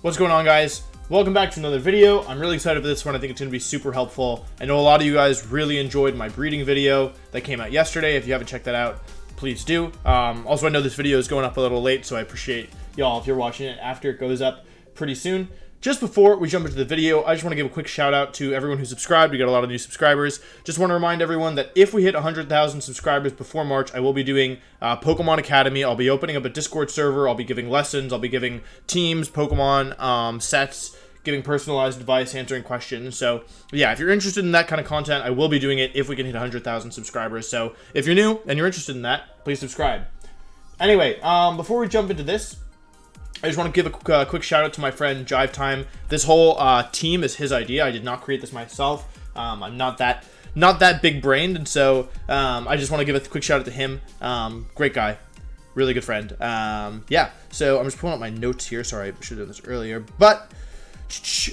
What's going on, guys? Welcome back to another video. I'm really excited for this one. I think it's going to be super helpful. I know a lot of you guys really enjoyed my breeding video that came out yesterday. If you haven't checked that out, please do. Also, I know this video is going up a little late, so I appreciate y'all if you're watching it after it goes up pretty soon. Just before we jump into the video, I just want to give a quick shout out to everyone who subscribed. We got a lot of new subscribers. Just want to remind everyone that if we hit 100,000 subscribers before March, I will be doing Pokemon Academy. I'll be opening up a Discord server. I'll be giving lessons. I'll be giving teams, Pokemon sets, giving personalized advice, answering questions. So yeah, if you're interested in that kind of content, I will be doing it if we can hit 100,000 subscribers. So if you're new and you're interested in that, please subscribe. Anyway, before we jump into this, I just want to give a quick shout out to my friend Jive Time. This whole team is his idea. I did not create this myself. I'm not that big brained, and so I just want to give a quick shout out to him. Great guy, really good friend. Yeah. So I'm just pulling up my notes here. Sorry, I should have done this earlier. But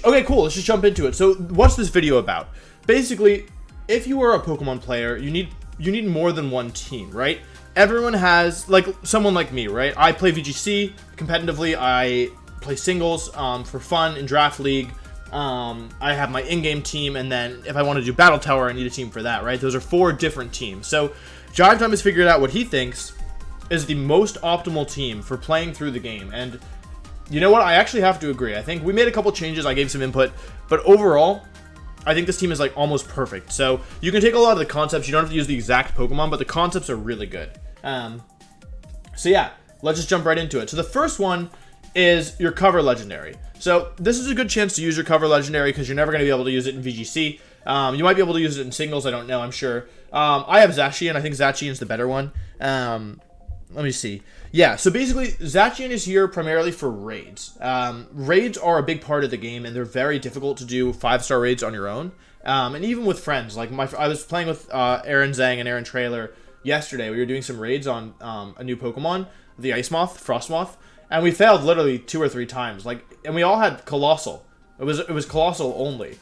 okay, cool. Let's just jump into it. So what's this video about? Basically, if you are a Pokemon player, you need more than one team, right? Everyone has, like, someone like me, right? I play VGC competitively. I play singles for fun in Draft League. I have my in-game team, and then if I want to do Battle Tower, I need a team for that, right? Those are 4 different teams. So Jive Time has figured out what he thinks is the most optimal team for playing through the game. And you know what? I actually have to agree. I think we made a couple changes. I gave some input, but overall, I think this team is like almost perfect. So you can take a lot of the concepts. You don't have to use the exact Pokemon, but the concepts are really good. So yeah, let's just jump right into it. So the first one is your cover legendary. So this is a good chance to use your cover legendary because you're never going to be able to use it in VGC. You might be able to use it in singles. I don't know. I'm sure. I have Zacian. I think Zacian's the better one. Let me see. Yeah, so basically, Zacian is here primarily for raids. Raids are a big part of the game, and they're very difficult to do 5-star raids on your own. And even with friends. Like, I was playing with Aaron Zhang and Aaron Trailer yesterday. We were doing some raids on a new Pokemon, the Ice Moth, Frostmoth, and we failed literally 2 or 3 times. Like, and we all had Colossal. It was Colossal only.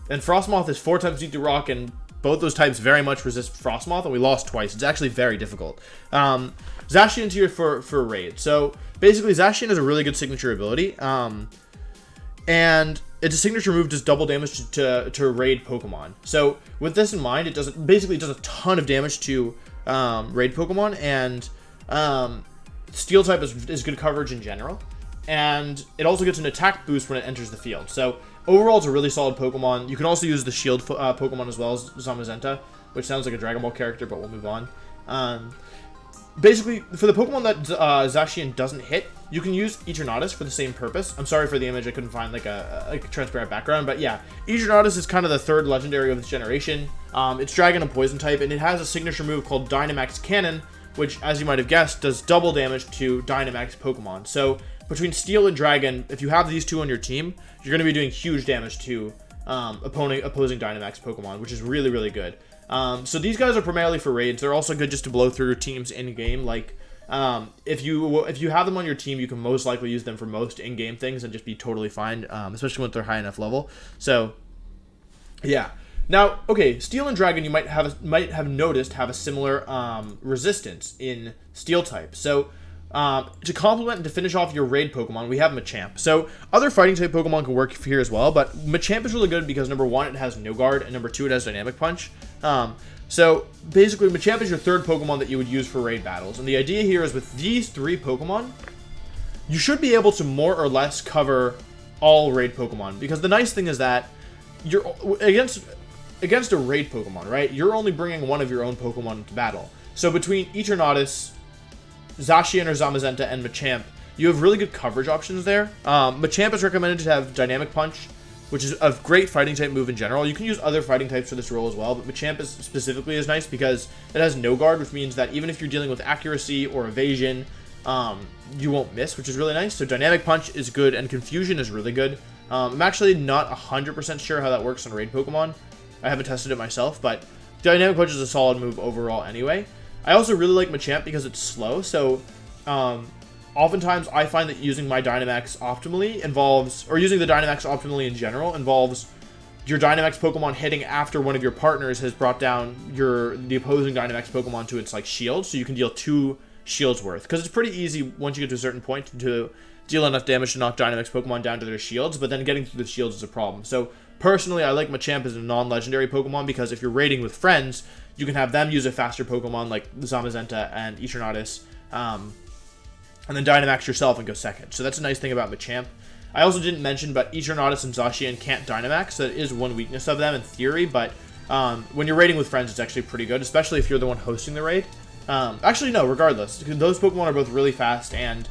And Frostmoth is 4 times Deep Rock, and both those types very much resist Frostmoth, and we lost twice. It's actually very difficult. Zacian's here for raid. So basically, Zacian has a really good signature ability, and it's a signature move, does double damage to raid Pokemon. So with this in mind, it does a ton of damage to raid Pokemon, and Steel type is good coverage in general, and it also gets an attack boost when it enters the field. So overall, it's a really solid Pokemon. You can also use the Shield Pokemon as well as Zamazenta, which sounds like a Dragon Ball character, but we'll move on. Basically, for the Pokemon that Zacian doesn't hit, you can use Eternatus for the same purpose. I'm sorry for the image, I couldn't find like a transparent background, but yeah, Eternatus is kind of the 3rd legendary of this generation. It's Dragon and Poison type, and it has a signature move called Dynamax Cannon, which, as you might have guessed, does double damage to Dynamax Pokemon. So between Steel and Dragon, if you have these 2 on your team, you're going to be doing huge damage to opposing Dynamax Pokemon, which is really, really good. So these guys are primarily for raids. They're also good just to blow through your teams in-game. Like, if you have them on your team, you can most likely use them for most in-game things and just be totally fine, especially when they're high enough level. So, yeah. Now, okay, Steel and Dragon, you might have noticed, have a similar resistance in Steel type. So to complement and to finish off your raid Pokemon, we have Machamp. So other fighting type Pokemon can work here as well, but Machamp is really good because number 1, it has no guard, and number 2, it has Dynamic Punch. So basically, Machamp is your 3rd Pokemon that you would use for raid battles, and the idea here is with these 3 Pokemon, you should be able to more or less cover all raid Pokemon, because the nice thing is that you're against a raid Pokemon, right? You're only bringing one of your own Pokemon into battle. So between Eternatus, Zacian or Zamazenta, and Machamp, you have really good coverage options there. Machamp is recommended to have Dynamic Punch, which is a great fighting type move in general. You can use other fighting types for this role as well, but Machamp specifically is nice because it has no guard, which means that even if you're dealing with accuracy or evasion, you won't miss, which is really nice. So Dynamic Punch is good, and Confusion is really good. I'm actually not 100% sure how that works on raid Pokemon. I haven't tested it myself, but Dynamic Punch is a solid move overall anyway. I also really like Machamp because it's slow, so oftentimes I find that using my Dynamax optimally involves, or using the Dynamax optimally in general, involves your Dynamax Pokemon hitting after one of your partners has brought down the opposing Dynamax Pokemon to its like shield, so you can deal 2 shields worth. Because it's pretty easy once you get to a certain point to deal enough damage to knock Dynamax Pokemon down to their shields, but then getting through the shields is a problem. So personally, I like Machamp as a non-legendary Pokemon because if you're raiding with friends, you can have them use a faster Pokemon like Zamazenta and Eternatus, and then Dynamax yourself and go second. So that's a nice thing about Machamp. I also didn't mention, but Eternatus and Zacian can't Dynamax, so that is one weakness of them in theory, but when you're raiding with friends, it's actually pretty good, especially if you're the one hosting the raid. Actually, no, regardless. Those Pokemon are both really fast, and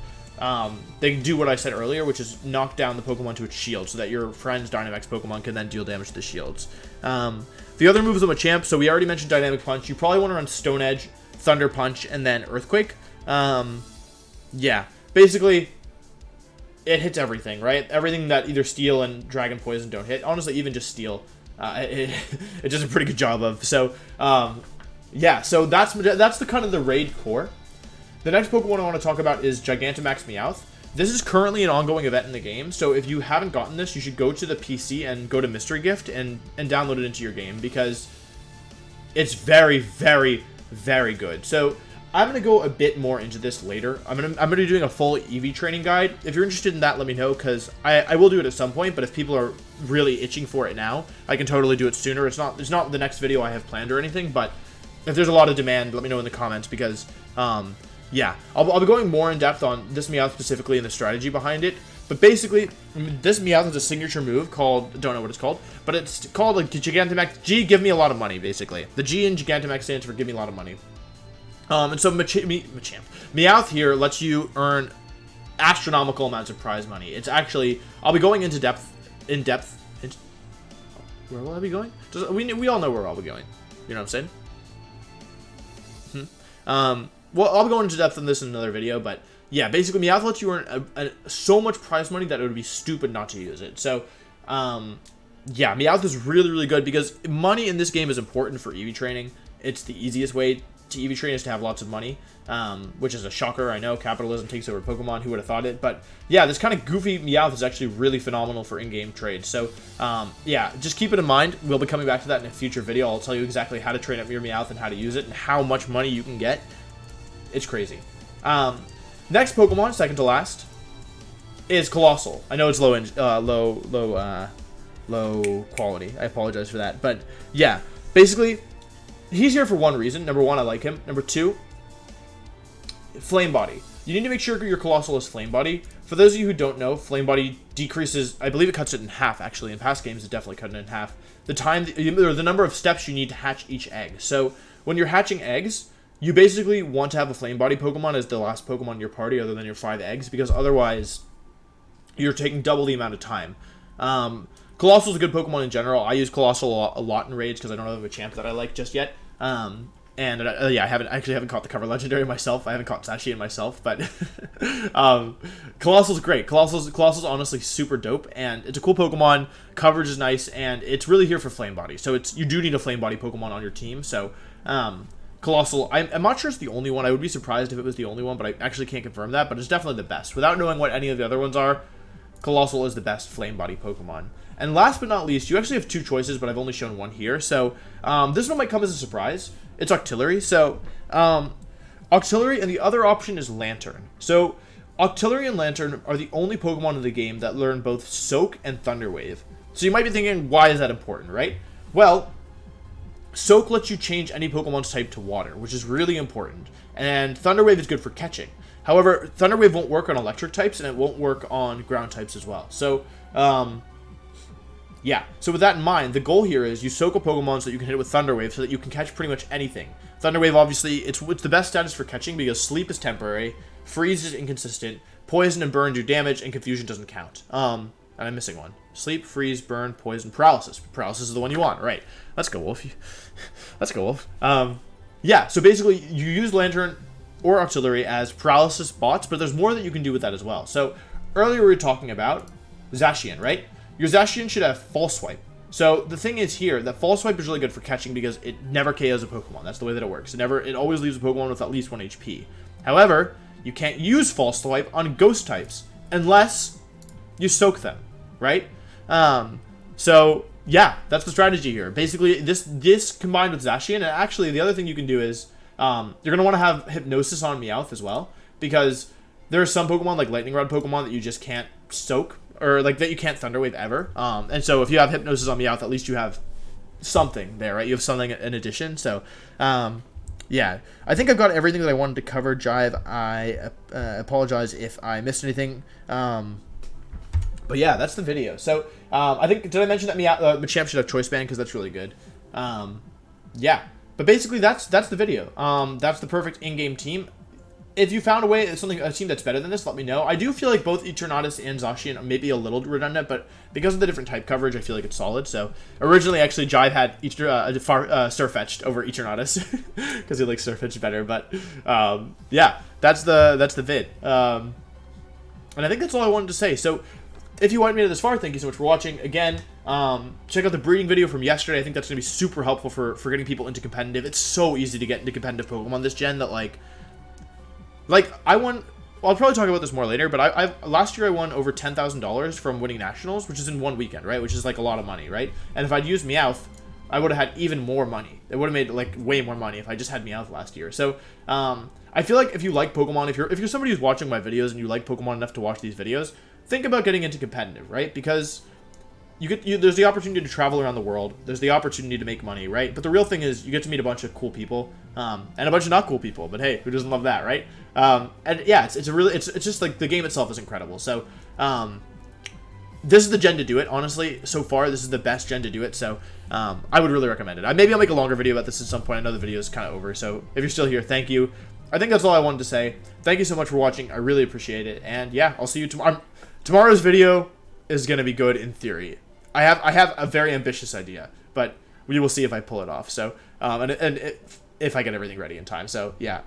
they do what I said earlier, which is knock down the Pokemon to its shield, so that your friend's Dynamax Pokemon can then deal damage to the shields. The other moves of Machamp, so we already mentioned Dynamic Punch. You probably want to run Stone Edge, Thunder Punch, and then Earthquake. Yeah, basically, it hits everything, right? Everything that either Steel and Dragon Poison don't hit. Honestly, even just Steel, it does a pretty good job of. So, yeah, so that's the kind of the raid core. The next Pokemon I want to talk about is Gigantamax Meowth. This is currently an ongoing event in the game, so if you haven't gotten this, you should go to the PC and go to Mystery Gift and download it into your game, because it's very, very, very good. So I'm going to go a bit more into this later. I'm going to be doing a full EV training guide. If you're interested in that, let me know, because I will do it at some point, but if people are really itching for it now, I can totally do it sooner. It's not the next video I have planned or anything, but if there's a lot of demand, let me know in the comments, because yeah, I'll be going more in depth on this Meowth specifically and the strategy behind it. But basically, this Meowth has a signature move called, don't know what it's called, but it's called like Gigantamax. G, give me a lot of money, basically. The G in Gigantamax stands for give me a lot of money. And so Machamp. Meowth here lets you earn astronomical amounts of prize money. It's actually, I'll be going into depth, where will I be going? We all know where I'll be going. You know what I'm saying? Well, I'll be going into depth on this in another video, but yeah, basically Meowth lets you earn so much prize money that it would be stupid not to use it. So, yeah, Meowth is really, really good because money in this game is important for EV training. It's the easiest way to EV train is to have lots of money, which is a shocker. I know capitalism takes over Pokemon. Who would have thought it? But yeah, this kind of goofy Meowth is actually really phenomenal for in-game trade. So yeah, just keep it in mind. We'll be coming back to that in a future video. I'll tell you exactly how to train up your Meowth and how to use it and how much money you can get. It's crazy. Next Pokemon, second to last, is Colossal. I know it's low quality. I apologize for that. But yeah, basically, he's here for one reason. Number one, I like him. Number two, Flame Body. You need to make sure your Colossal is Flame Body. For those of you who don't know, Flame Body decreases, I believe it cuts it in half, actually. In past games, it definitely cut it in half. The time, or the number of steps you need to hatch each egg. So when you're hatching eggs, you basically want to have a Flame Body Pokemon as the last Pokemon in your party other than your 5 eggs, because otherwise you're taking double the amount of time. Colossal is a good Pokemon in general. I use Colossal a lot in raids because I don't have a champ that I like just yet. And yeah, I haven't caught the cover legendary myself. I haven't caught Zacian myself, but Colossal's great. Colossal's honestly super dope, and it's a cool Pokemon. Coverage is nice, and it's really here for Flame Body. So you do need a Flame Body Pokemon on your team. So Colossal, I'm not sure it's the only one. I would be surprised if it was the only one, but I actually can't confirm that. But it's definitely the best. Without knowing what any of the other ones are, Colossal is the best Flame Body Pokemon. And last but not least, you actually have two choices, but I've only shown one here. So this one might come as a surprise. It's Octillery. So Octillery, and the other option is Lantern. So Octillery and Lantern are the only Pokemon in the game that learn both Soak and Thunder Wave. So you might be thinking, why is that important, right? Well, Soak lets you change any Pokemon's type to water, which is really important. And Thunder Wave is good for catching. However, Thunder Wave won't work on electric types, and it won't work on ground types as well. So, yeah. So with that in mind, the goal here is you soak a Pokemon so that you can hit it with Thunder Wave so that you can catch pretty much anything. Thunder Wave, obviously, it's the best status for catching because Sleep is temporary, Freeze is inconsistent, Poison and Burn do damage, and Confusion doesn't count. And I'm missing one. Sleep, Freeze, Burn, Poison, Paralysis. Paralysis is the one you want, right? Let's go, Wolf. Let's go, Wolf. Yeah, so basically, you use Lantern or Octillery as Paralysis bots, but there's more that you can do with that as well. So, earlier we were talking about Zacian, right? Your Zacian should have False Swipe. So, the thing is here, that False Swipe is really good for catching because it never KOs a Pokemon. That's the way that it works. It always leaves a Pokemon with at least 1 HP. However, you can't use False Swipe on Ghost types unless you soak them, right? So, yeah, that's the strategy here. Basically, this combined with Zacian, and actually the other thing you can do is, you're going to want to have Hypnosis on Meowth as well, because there are some Pokemon, like Lightning Rod Pokemon, that you just can't soak, or like that you can't Thunder Wave ever. And so if you have Hypnosis on Meowth, at least you have something there, right? You have something in addition. So, yeah, I think I've got everything that I wanted to cover. Jive, I apologize if I missed anything. But yeah, that's the video. So, I think, did I mention that Machamp should have Choice Band, because that's really good. Yeah, but basically that's the video. That's the perfect in-game team. If you found a team that's better than this, let me know. I do feel like both Eternatus and Zacian may be a little redundant, but because of the different type coverage, I feel like it's solid. So originally, actually, Jive had Surfetched over Eternatus because he likes Surfetched better. But yeah, that's the vid. And I think that's all I wanted to say. So if you wanted me to this far, thank you so much for watching. Again, check out the breeding video from yesterday. I think that's going to be super helpful for getting people into competitive. It's so easy to get into competitive Pokemon this gen that like I won. Well, I'll probably talk about this more later, but last year I won over $10,000 from winning nationals, which is in one weekend, right? Which is like a lot of money, right? And if I'd used Meowth, I would have had even more money. It would have made like way more money if I just had Meowth last year. So I feel like if you like Pokemon, if you're somebody who's watching my videos and you like Pokemon enough to watch these videos, think about getting into competitive, right? Because there's the opportunity to travel around the world. There's the opportunity to make money, right? But the real thing is you get to meet a bunch of cool people, and a bunch of not cool people. But hey, who doesn't love that, right? And yeah, it's just like the game itself is incredible. So this is the gen to do it. Honestly, so far this is the best gen to do it. So I would really recommend it. Maybe I'll make a longer video about this at some point. I know the video is kind of over. So if you're still here, thank you. I think that's all I wanted to say. Thank you so much for watching. I really appreciate it. And yeah, I'll see you tomorrow. Tomorrow's video is gonna be good in theory. I have a very ambitious idea, but we will see if I pull it off. So, if I get everything ready in time. So, yeah.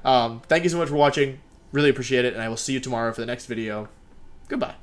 Thank you so much for watching. Really appreciate it, and I will see you tomorrow for the next video. Goodbye.